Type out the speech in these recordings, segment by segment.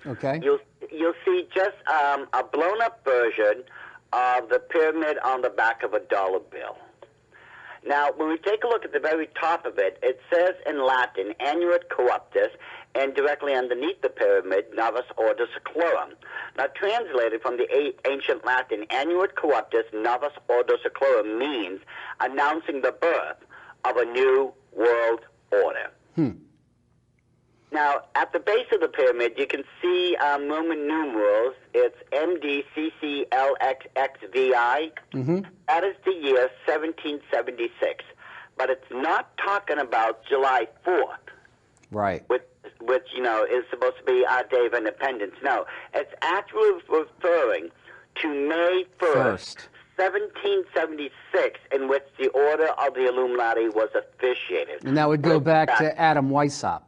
Okay. you'll see just a blown up version of the pyramid on the back of a dollar bill. Now, when we take a look at the very top of it, it says in Latin, Annuit Corruptus, and directly underneath the pyramid, Novus Ordo Seclorum. Now, translated from the ancient Latin, Annuit Corruptus, Novus Ordo Seclorum means announcing the birth of a new world order. Now, at the base of the pyramid, you can see Roman numerals. It's MDCCLXXVI. That is the year 1776. But it's not talking about July 4th. Right. Which is supposed to be our Day of Independence. No, it's actually referring to May 1st. 1776, in which the Order of the Illuminati was officiated. And that would go back to Adam Weishaupt.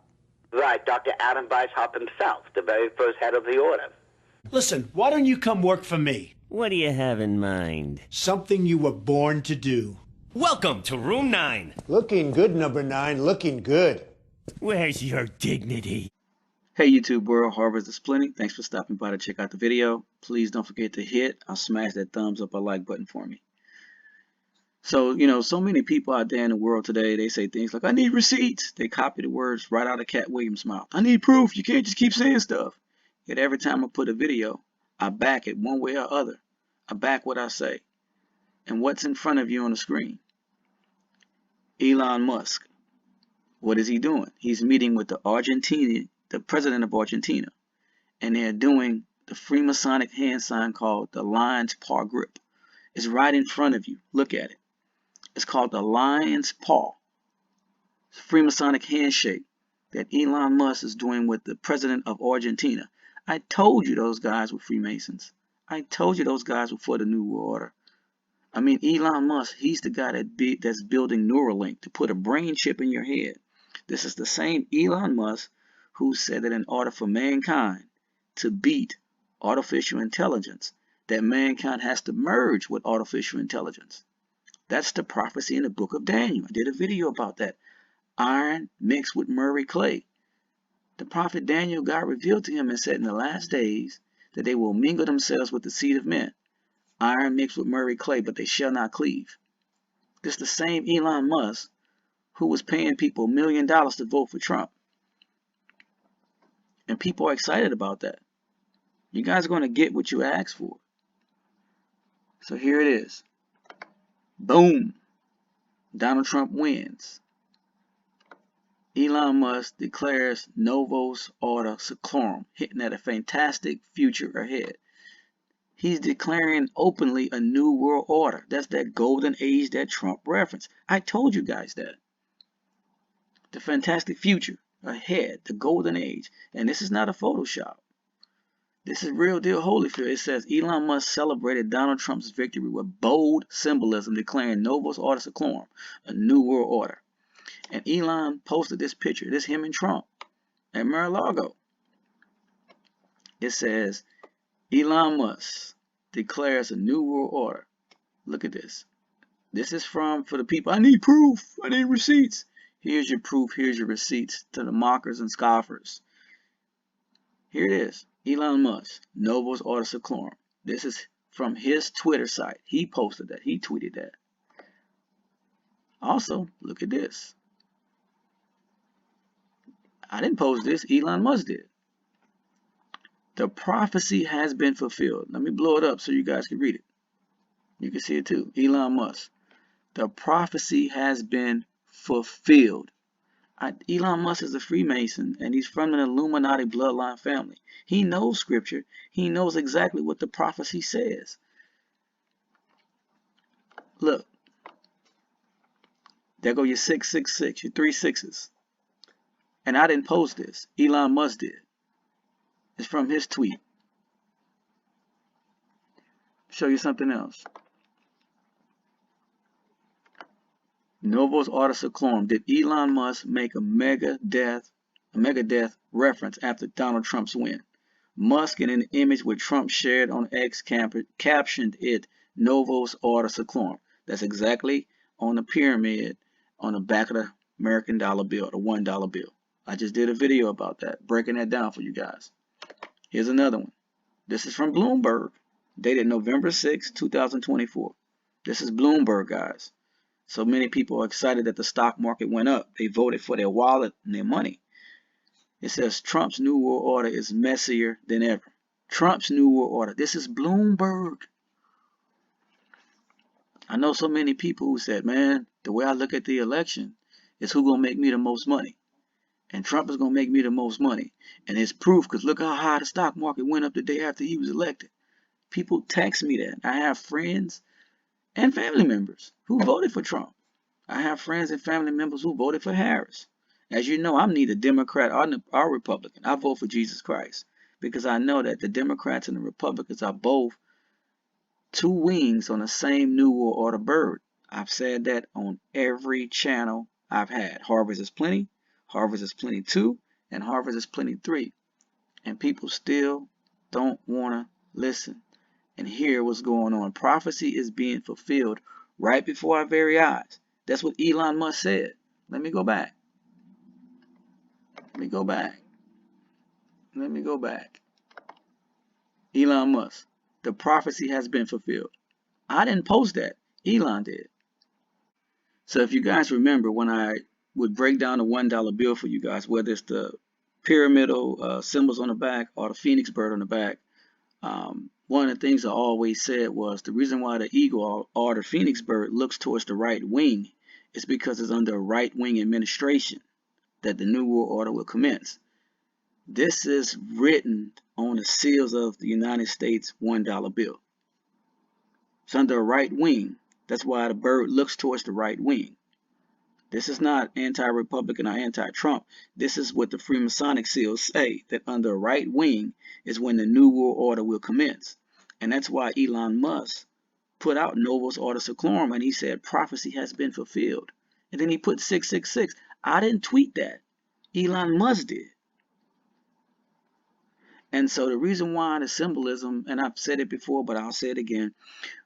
Right, Dr. Adam Weishaupt himself, the very first head of the order. Listen, why don't you come work for me? What do you have in mind? Something you were born to do. Welcome to Room 9. Looking good, number 9, looking good. Where's your dignity? Hey YouTube world, Harvest is plenty. Thanks for stopping by to check out the video. Please don't forget to hit or smash that thumbs up or like button for me. So, so many people out there in the world today, they say things like, I need receipts. They copy the words right out of Cat Williams' mouth. I need proof. You can't just keep saying stuff. Yet every time I put a video, I back it one way or other. I back what I say. And what's in front of you on the screen? Elon Musk. What is he doing? He's meeting with the president of Argentina. And they're doing the Freemasonic hand sign called the Lion's Paw Grip. It's right in front of you. Look at it. It's called the Lion's Paw. It's a Freemasonic handshake that Elon Musk is doing with the president of Argentina. I told you those guys were Freemasons. I told you those guys were for the New World Order. I mean, Elon Musk, he's the guy that's building Neuralink to put a brain chip in your head. This is the same Elon Musk who said that in order for mankind to beat artificial intelligence, that mankind has to merge with artificial intelligence. That's the prophecy in the book of Daniel. I did a video about that. Iron mixed with Murray clay. The prophet Daniel, God revealed to him and said in the last days that they will mingle themselves with the seed of men. Iron mixed with Murray clay, but they shall not cleave. This is the same Elon Musk who was paying people $1 million to vote for Trump. And people are excited about that. You guys are going to get what you asked for. So here it is. Boom. Donald Trump wins. Elon Musk declares Novus Ordo Seclorum, hitting at a fantastic future ahead. He's declaring openly a new world order. That's that golden age that Trump referenced. I told you guys that. The fantastic future ahead, the golden age. And this is not a Photoshop. This is real deal Holyfield. It says Elon Musk celebrated Donald Trump's victory with bold symbolism, declaring Novus Ordo Seclorum, a new world order. And Elon posted this picture. This him and Trump at Mar-a-Lago. It says Elon Musk declares a new world order. Look at this. This is for the people. I need proof. I need receipts. Here's your proof. Here's your receipts to the mockers and scoffers. Here it is. Elon Musk, Novus Ordo Seclorum. This is from his Twitter site. He posted that. He tweeted that. Also, look at this. I didn't post this. Elon Musk did. The prophecy has been fulfilled. Let me blow it up so you guys can read it. You can see it too. Elon Musk. The prophecy has been fulfilled. Elon Musk is a Freemason, and he's from an Illuminati bloodline family. He knows scripture. He knows exactly what the prophecy says. Look. There go your 666, your 3 6s. And I didn't post this. Elon Musk did. It's from his tweet. Show you something else. Novus Ordo Seclorum. Did Elon Musk make a mega death reference after Donald Trump's win? Musk, in an image with Trump shared on X, captioned it Novus Ordo Seclorum. That's exactly on the pyramid on the back of the American dollar bill, the $1 bill. I just did a video about that, breaking that down for you guys. Here's another one. This is from Bloomberg, dated November 6, 2024. This is Bloomberg, guys. So many people are excited that the stock market went up. They voted for their wallet and their money. It says Trump's New World Order is messier than ever. Trump's New World Order. This is Bloomberg. I know so many people who said, man, the way I look at the election is who gonna make me the most money. And Trump is gonna make me the most money. And it's proof, because look how high the stock market went up the day after he was elected. People text me that. I have friends and family members who voted for Trump. I have friends and family members who voted for Harris. As you know, I'm neither Democrat or Republican. I vote for Jesus Christ because I know that the Democrats and the Republicans are both two wings on the same New World Order bird. I've said that on every channel I've had. Harvest is Plenty, Harvest is Plenty 2, and Harvest is Plenty 3. And people still don't want to listen and hear what's going on. Prophecy is being fulfilled right before our very eyes. That's what Elon Musk said. Let me go back. Let me go back. Let me go back. Elon Musk. The prophecy has been fulfilled. I didn't post that. Elon did. So if you guys remember when I would break down the $1 bill for you guys, whether it's the pyramidal symbols on the back or the phoenix bird on the back, one of the things I always said was the reason why the eagle or the phoenix bird looks towards the right wing is because it's under a right-wing administration that the New World Order will commence. This is written on the seals of the United States $1 bill. It's under a right wing. That's why the bird looks towards the right wing. This is not anti-Republican or anti-Trump. This is what the Freemasonic seals say, that under a right wing is when the New World Order will commence. And that's why Elon Musk put out NOVUS ORDO SECLORUM, and he said prophecy has been fulfilled. And then he put 666. I didn't tweet that. Elon Musk did. And so the reason why the symbolism, and I've said it before, but I'll say it again,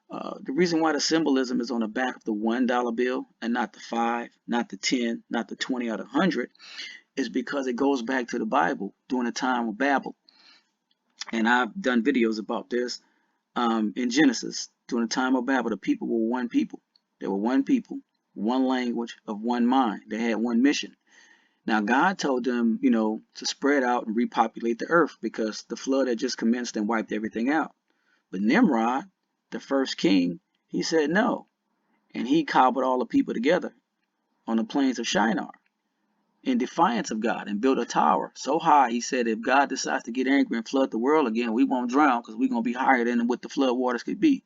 the reason why the symbolism is on the back of the $1 bill and not the 5, not the 10, not the 20 or the 100 is because it goes back to the Bible during the time of Babel. And I've done videos about this in Genesis. During the time of Babel, the people were one people. They were one people, one language, of one mind. They had one mission. Now, God told them, to spread out and repopulate the earth because the flood had just commenced and wiped everything out. But Nimrod, the first king, he said no. And he cobbled all the people together on the plains of Shinar in defiance of God and built a tower so high, he said, if God decides to get angry and flood the world again, we won't drown because we're going to be higher than what the flood waters could be.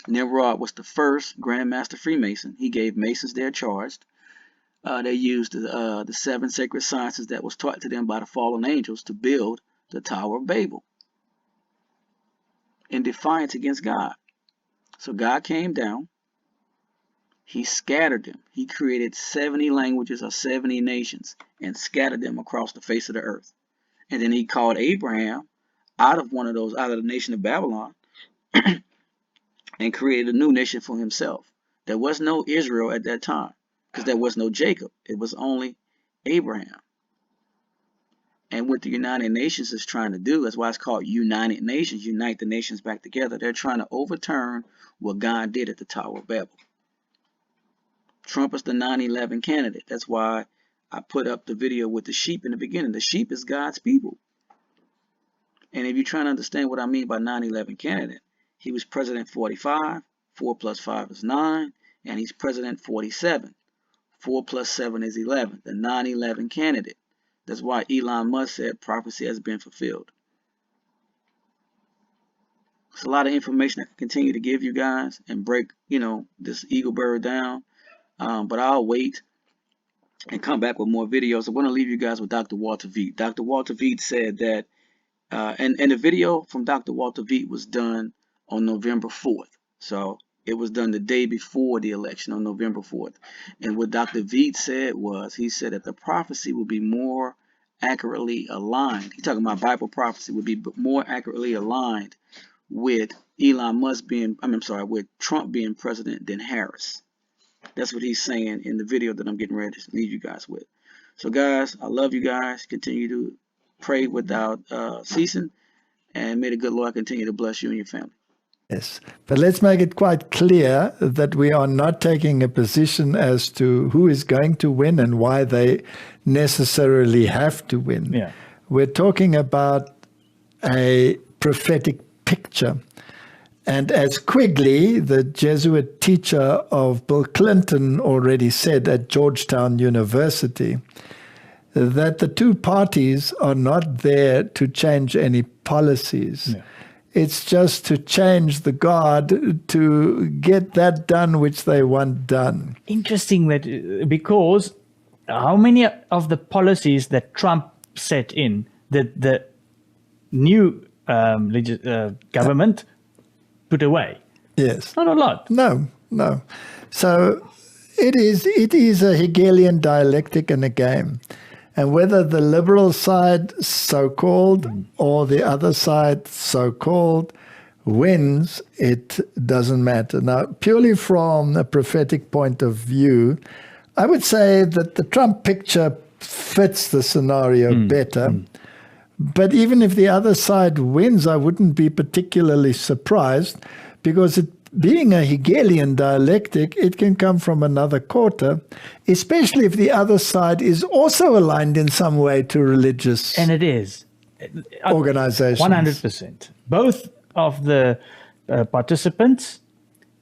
Nimrod was the first Grand Master Freemason. He gave Masons their charge. They used the 7 sacred sciences that was taught to them by the fallen angels to build the Tower of Babel in defiance against God. So God came down. He scattered them. He created 70 languages or 70 nations and scattered them across the face of the earth. And then he called Abraham out of the nation of Babylon and created a new nation for himself. There was no Israel at that time because there was no Jacob. It was only Abraham. And what the United Nations is trying to do, that's why it's called United Nations, unite the nations back together. They're trying to overturn what God did at the Tower of Babel. Trump is the 9/11 candidate. That's why I put up the video with the sheep in the beginning. The sheep is God's people. And if you're trying to understand what I mean by 9/11 candidate, he was president 45, 4 plus 5 is 9, and he's president 47. 4 plus 7 is 11, the 9/11 candidate. That's why Elon Musk said prophecy has been fulfilled. It's a lot of information I can continue to give you guys and break, this eagle bird down. But I'll wait and come back with more videos. I want to leave you guys with Dr. Walter Veet. Dr. Walter Veet said that, and the video from Dr. Walter Veet was done on November 4th. So it was done the day before the election on November 4th. And what Dr. Veet said was, he said that the prophecy will be more accurately aligned. He's talking about Bible prophecy would be more accurately aligned with with Trump being president than Harris. That's what he's saying in the video that I'm getting ready to leave you guys with. So guys, I love you guys. Continue to pray without ceasing, and may the good Lord continue to bless you and your family. Yes, but let's make it quite clear that we are not taking a position as to who is going to win and why they necessarily have to win. Yeah. We're talking about a prophetic picture. And as Quigley, the Jesuit teacher of Bill Clinton, already said at Georgetown University, that the two parties are not there to change any policies. Yeah. It's just to change the guard to get that done which they want done. Interesting that because how many of the policies that Trump set in that the new government put away? Yes. Not a lot. No. So it is a Hegelian dialectic and a game. And whether the liberal side, so-called, or the other side, so-called, wins, it doesn't matter. Now, purely from a prophetic point of view, I would say that the Trump picture fits the scenario better. But even if the other side wins, I wouldn't be particularly surprised, because it being a Hegelian dialectic, it can come from another quarter, especially if the other side is also aligned in some way to religious And it is. organizations. 100%. Both of the participants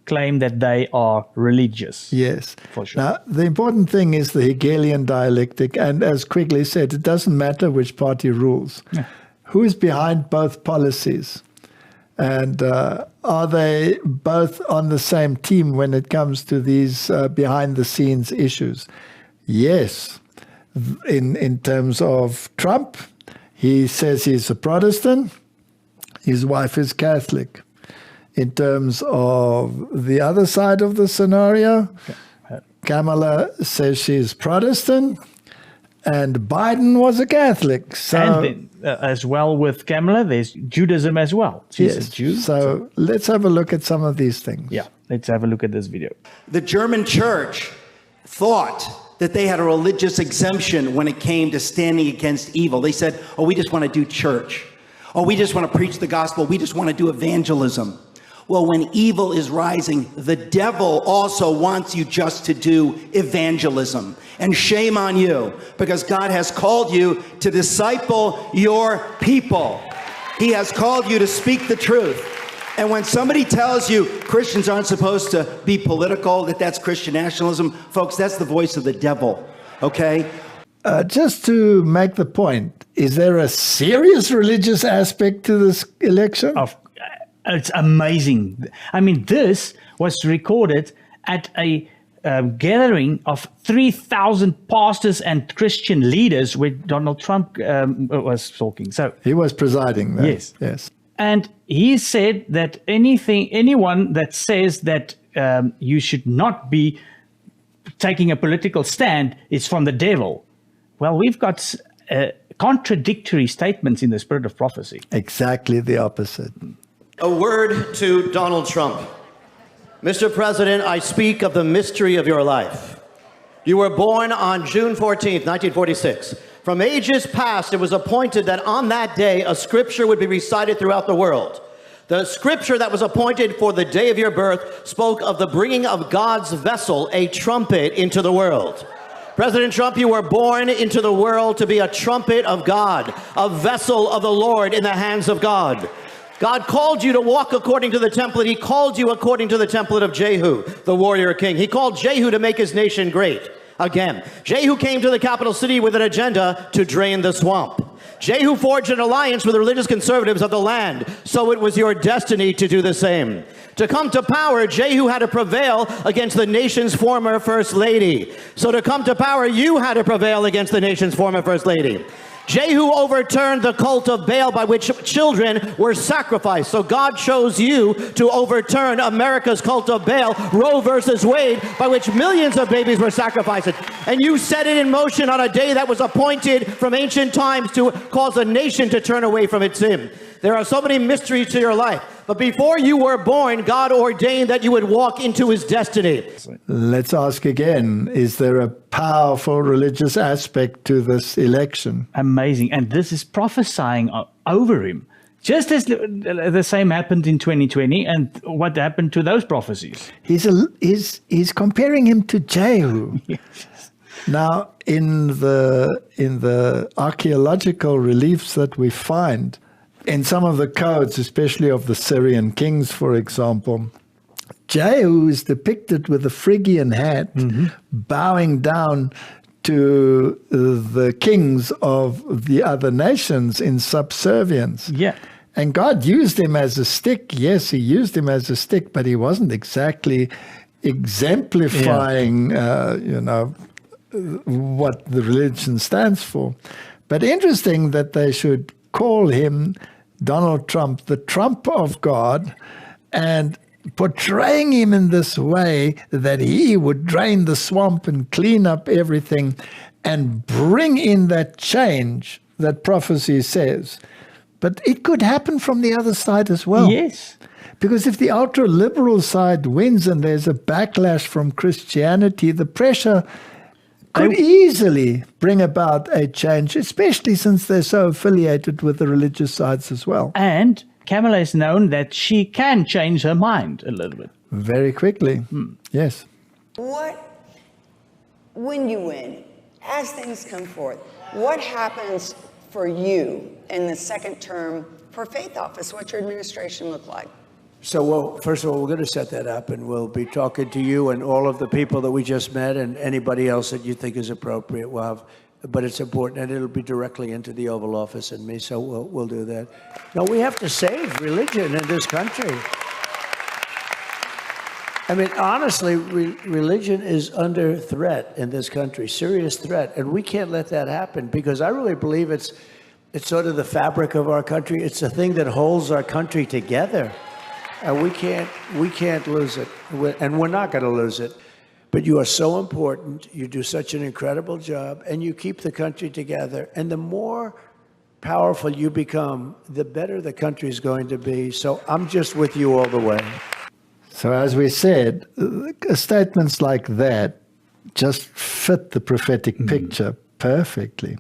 claim that they are religious. Yes. For sure. Now, the important thing is the Hegelian dialectic, and as Quigley said, it doesn't matter which party rules. Yeah. Who is behind both policies? And are they both on the same team when it comes to these behind-the-scenes issues? Yes. In terms of Trump, he says he's a Protestant. His wife is Catholic. In terms of the other side of the scenario, Kamala says she's Protestant, and Biden was a Catholic. So, And then, as well with Kamala, there's Judaism as well. She's a Jew. So let's have a look at some of these things. Yeah, let's have a look at this video. The German church thought that they had a religious exemption when it came to standing against evil. They said, oh, we just want to do church. Oh, we just want to preach the gospel. We just want to do evangelism. Well, when evil is rising, the devil also wants you just to do evangelism. And shame on you, because God has called you to disciple your people. He has called you to speak the truth. And when somebody tells you Christians aren't supposed to be political, that's Christian nationalism, folks, that's the voice of the devil, okay? Just to make the point, is there a serious religious aspect to this election? It's amazing. I mean, this was recorded at a gathering of 3,000 pastors and Christian leaders where Donald Trump was talking. So he was presiding there. Yes. And he said that anyone that says that you should not be taking a political stand is from the devil. Well, we've got contradictory statements in the spirit of prophecy. Exactly the opposite. A word to Donald Trump. Mr. President, I speak of the mystery of your life. You were born on June 14th, 1946. From ages past, it was appointed that on that day, a scripture would be recited throughout the world. The scripture that was appointed for the day of your birth spoke of the bringing of God's vessel, a trumpet, into the world. President Trump, you were born into the world to be a trumpet of God, a vessel of the Lord in the hands of God. God called you to walk according to the template. He called you according to the template of Jehu, the warrior king. He called Jehu to make his nation great. Again, Jehu came to the capital city with an agenda to drain the swamp. Jehu forged an alliance with the religious conservatives of the land, so it was your destiny to do the same. To come to power, Jehu had to prevail against the nation's former first lady. So to come to power, you had to prevail against the nation's former first lady. Jehu overturned the cult of Baal by which children were sacrificed. So God chose you to overturn America's cult of Baal, Roe versus Wade, by which millions of babies were sacrificed. And you set it in motion on a day that was appointed from ancient times to cause a nation to turn away from its sin. There are so many mysteries to your life. But before you were born, God ordained that you would walk into his destiny. Let's ask again, is there a powerful religious aspect to this election? Amazing. And this is prophesying over him. Just as the same happened in 2020, and what happened to those prophecies? He's comparing him to Jehu. Yes. Now, in the archaeological reliefs that we find, in some of the codes, especially of the Syrian kings, for example, Jehu is depicted with a Phrygian hat, bowing down to the kings of the other nations in subservience. Yeah. And God used him as a stick. Yes, he used him as a stick, but he wasn't exactly exemplifying, what the religion stands for. But interesting that they should call him, Donald Trump, the Trump of God, and portraying him in this way that he would drain the swamp and clean up everything and bring in that change that prophecy says. But it could happen from the other side as well. Yes. Because if the ultra-liberal side wins and there's a backlash from Christianity, the pressure could easily bring about a change, especially since they're so affiliated with the religious sides as well. And Kamala is known that she can change her mind a little bit. Very quickly, yes. When you win, as things come forth, what happens for you in the second term for faith office? What's your administration look like? So, well, first of all, we're going to set that up, and we'll be talking to you and all of the people that we just met and anybody else that you think is appropriate. We'll have, but it's important, and it'll be directly into the Oval Office and me, so we'll do that. No, we have to save religion in this country. I mean, honestly, religion is under threat in this country, serious threat, and we can't let that happen because I really believe it's sort of the fabric of our country. It's the thing that holds our country together. And we can't lose it, and we're not going to lose it. But you are so important. You do such an incredible job, and you keep the country together. And the more powerful you become, the better the country is going to be. So I'm just with you all the way. So as we said, statements like that just fit the prophetic picture perfectly.